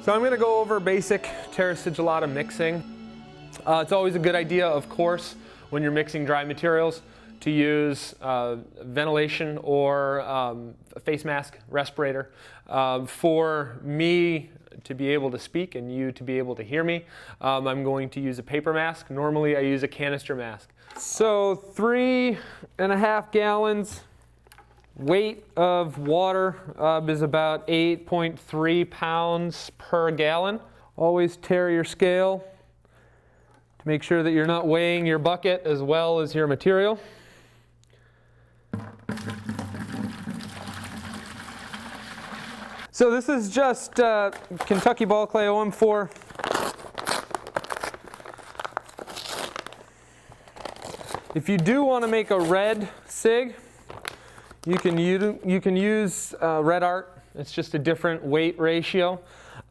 So I'm going to go over basic Terra Sigillata mixing. It's always a good idea, of course, when you're mixing dry materials to use ventilation or a face mask, respirator. For me to be able to speak and you to be able to hear me, I'm going to use a paper mask. Normally I use a canister mask. So 3.5 gallons. Weight of water is about 8.3 pounds per gallon. Always tare your scale to make sure that you're not weighing your bucket as well as your material. So this is just Kentucky ball clay OM4. If you do want to make a red SIG, you can use red art. It's just a different weight ratio.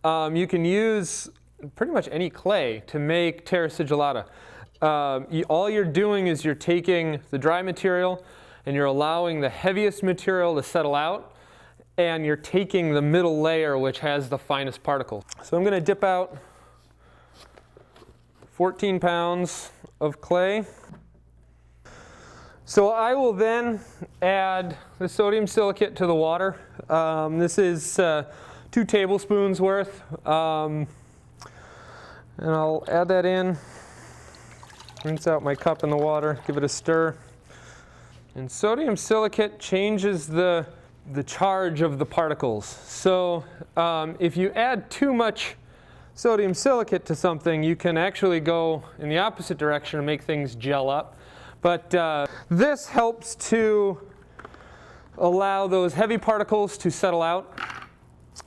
You can use pretty much any clay to make Terra Sigillata. All you're doing is you're taking the dry material and you're allowing the heaviest material to settle out, and you're taking the middle layer, which has the finest particles. So I'm going to dip out 14 pounds of clay. So I will then add the sodium silicate to the water. This is 2 tablespoons worth. And I'll add that in, rinse out my cup in the water, give it a stir. And sodium silicate changes the charge of the particles. So if you add too much sodium silicate to something, you can actually go in the opposite direction and make things gel up. But this helps to allow those heavy particles to settle out,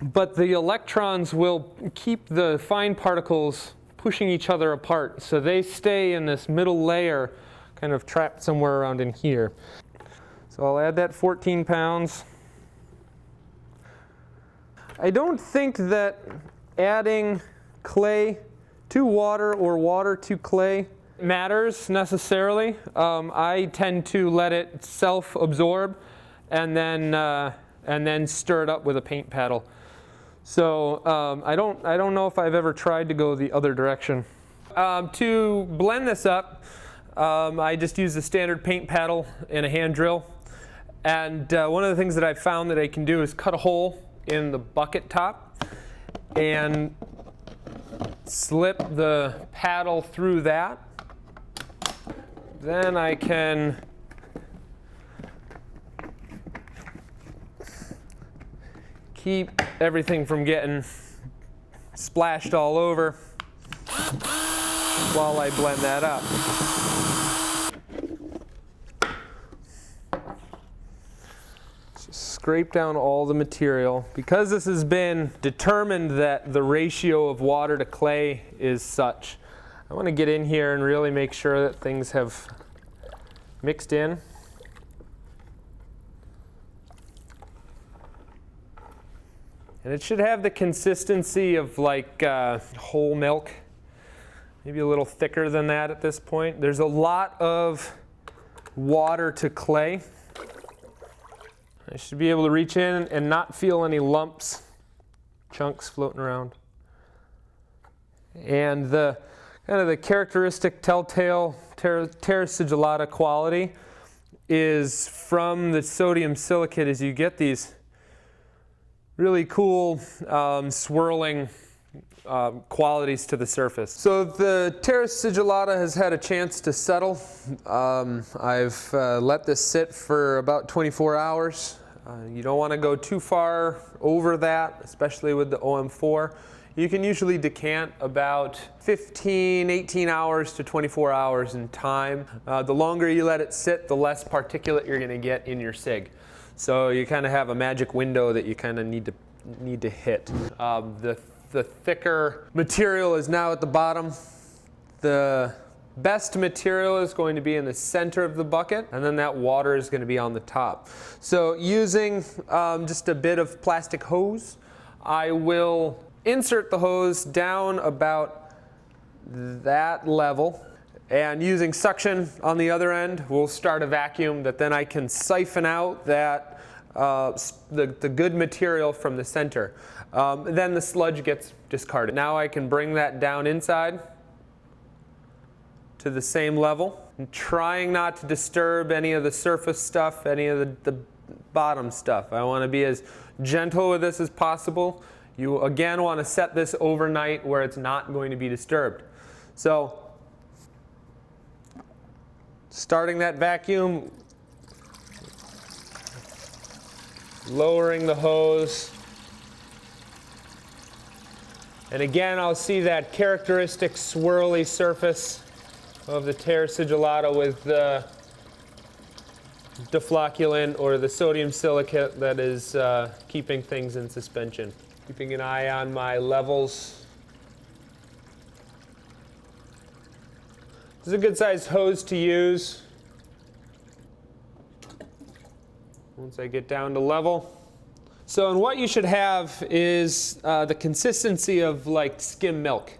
but the electrons will keep the fine particles pushing each other apart, so they stay in this middle layer, kind of trapped somewhere around in here. So I'll add that 14 pounds. I don't think that adding clay to water or water to clay matters necessarily. I tend to let it self-absorb and then stir it up with a paint paddle. So I don't know if I've ever tried to go the other direction. To blend this up, I just use a standard paint paddle and a hand drill. And one of the things that I've found that I can do is cut a hole in the bucket top and slip the paddle through that. Then I can keep everything from getting splashed all over while I blend that up. Just scrape down all the material. Because this has been determined that the ratio of water to clay is such, I want to get in here and really make sure that things have mixed in. And it should have the consistency of like whole milk, maybe a little thicker than that at this point. There's a lot of water to clay. I should be able to reach in and not feel any lumps, chunks floating around. And the kind of the characteristic telltale Terra Sigillata quality is from the sodium silicate, as you get these really cool swirling qualities to the surface. So the Terra Sigillata has had a chance to settle. I've let this sit for about 24 hours. You don't want to go too far over that, especially with the OM4. You can usually decant about 15, 18 hours to 24 hours in time. The longer you let it sit, the less particulate you're going to get in your SIG. So you kind of have a magic window that you kind of need to hit. The thicker material is now at the bottom. The best material is going to be in the center of the bucket, and then that water is going to be on the top. So using just a bit of plastic hose, I will insert the hose down about that level, and using suction on the other end, we'll start a vacuum that then I can siphon out that the good material from the center. Then the sludge gets discarded. Now I can bring that down inside to the same level. I'm trying not to disturb any of the surface stuff, any of the bottom stuff. I want to be as gentle with this as possible. You again want to set this overnight where it's not going to be disturbed. So starting that vacuum, lowering the hose. And again, I'll see that characteristic swirly surface of the Terra Sigillata with the deflocculant or the sodium silicate that is keeping things in suspension. Keeping an eye on my levels. This is a good sized hose to use. Once I get down to level. So, and what you should have is the consistency of like skim milk.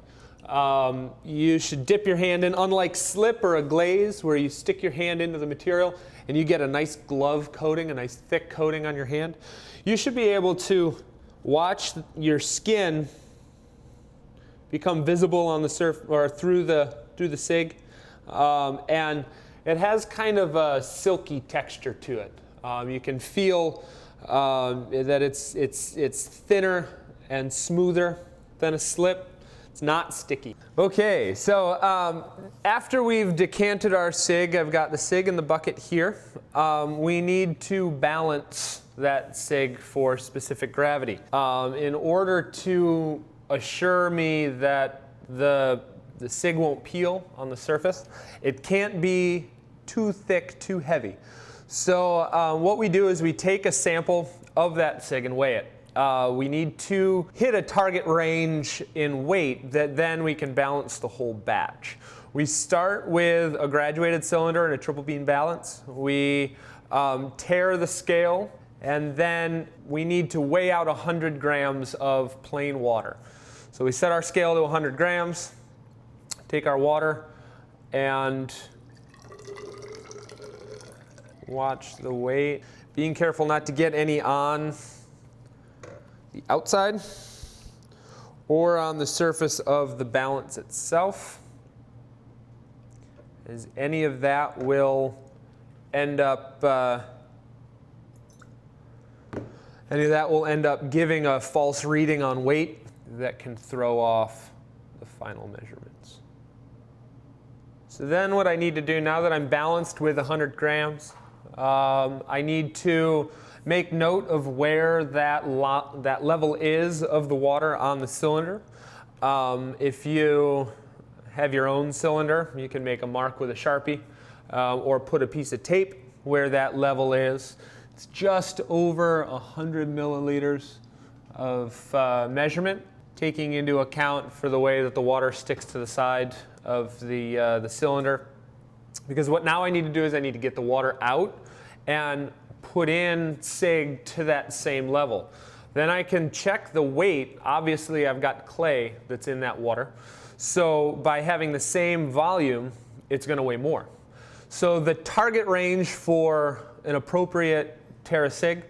You should dip your hand in, unlike slip or a glaze where you stick your hand into the material and you get a nice glove coating, a nice thick coating on your hand. You should be able to watch your skin become visible on the surface or through the SIG, and it has kind of a silky texture to it. You can feel that it's thinner and smoother than a slip. It's not sticky. Okay, so after we've decanted our SIG, I've got the SIG in the bucket here. We need to balance that SIG for specific gravity. In order to assure me that the SIG won't peel on the surface, it can't be too thick, too heavy. So what we do is we take a sample of that SIG and weigh it. We need to hit a target range in weight that then we can balance the whole batch. We start with a graduated cylinder and a triple beam balance. We tare the scale, and then we need to weigh out 100 grams of plain water. So we set our scale to 100 grams, take our water, and watch the weight. Being careful not to get any on the outside or on the surface of the balance itself, as any of that will end up giving a false reading on weight that can throw off the final measurements. So then what I need to do now that I'm balanced with 100 grams, I need to make note of where that level is of the water on the cylinder. If you have your own cylinder, you can make a mark with a Sharpie or put a piece of tape where that level is. It's just over 100 milliliters of measurement, taking into account for the way that the water sticks to the side of the cylinder. Because what now I need to do is I need to get the water out and put in SIG to that same level. Then I can check the weight. Obviously, I've got clay that's in that water. So by having the same volume, it's going to weigh more. So the target range for an appropriate Terra SIG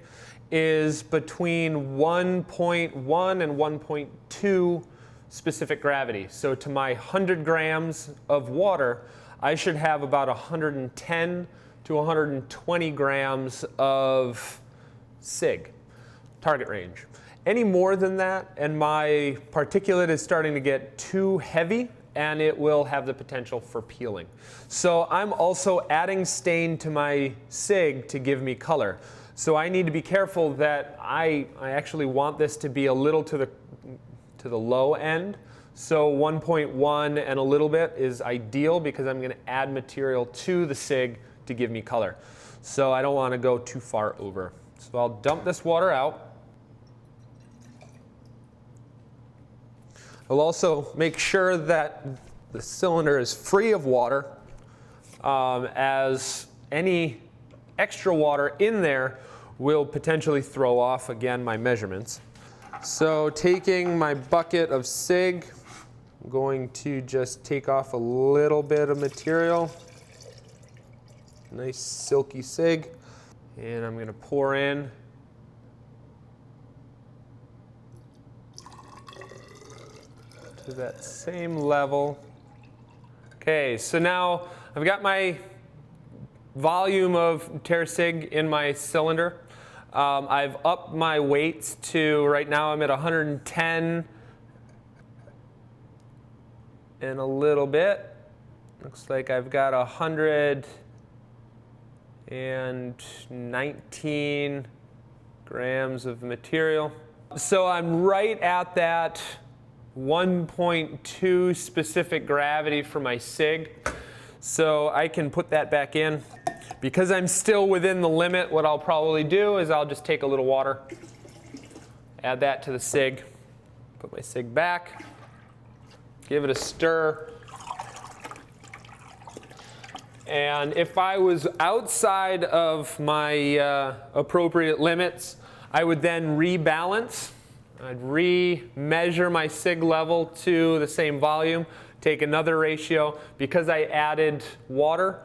is between 1.1 and 1.2 specific gravity. So to my 100 grams of water, I should have about 110 to 120 grams of SIG, target range. Any more than that, and my particulate is starting to get too heavy, and it will have the potential for peeling. So I'm also adding stain to my SIG to give me color. So I need to be careful that I actually want this to be a little to the low end. So 1.1 and a little bit is ideal because I'm going to add material to the SIG to give me color. So I don't want to go too far over. So I'll dump this water out. I'll also make sure that the cylinder is free of water, as any extra water in there will potentially throw off, again, my measurements. So taking my bucket of SIG, I'm going to just take off a little bit of material. Nice silky SIG. And I'm going to pour in to that same level. Okay, so now I've got my volume of Terra Sig in my cylinder. I've upped my weights to, right now I'm at 110 and a little bit. Looks like I've got 119 grams of material. So I'm right at that 1.2 specific gravity for my Sig. So I can put that back in. Because I'm still within the limit, what I'll probably do is I'll just take a little water, add that to the Sig, put my Sig back, give it a stir. And if I was outside of my appropriate limits, I would then rebalance. I'd re-measure my Sig level to the same volume, take another ratio. Because I added water,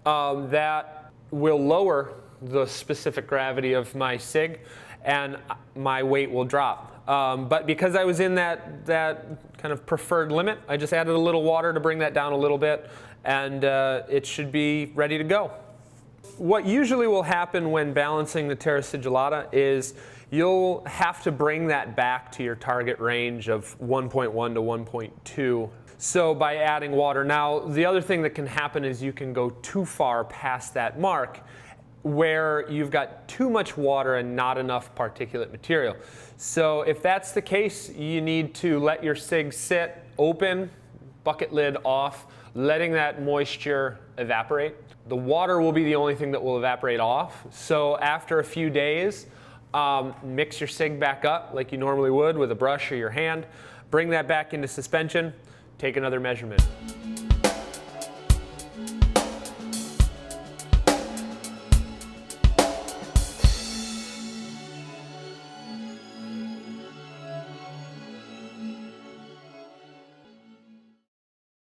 that will lower the specific gravity of my Sig, and my weight will drop. But because I was in that kind of preferred limit, I just added a little water to bring that down a little bit, and it should be ready to go. What usually will happen when balancing the Terra Sigillata is you'll have to bring that back to your target range of 1.1 to 1.2. So by adding water. Now, the other thing that can happen is you can go too far past that mark where you've got too much water and not enough particulate material. So if that's the case, you need to let your Sig sit open, bucket lid off, letting that moisture evaporate. The water will be the only thing that will evaporate off. So after a few days, mix your Sig back up like you normally would with a brush or your hand. Bring that back into suspension. Take another measurement.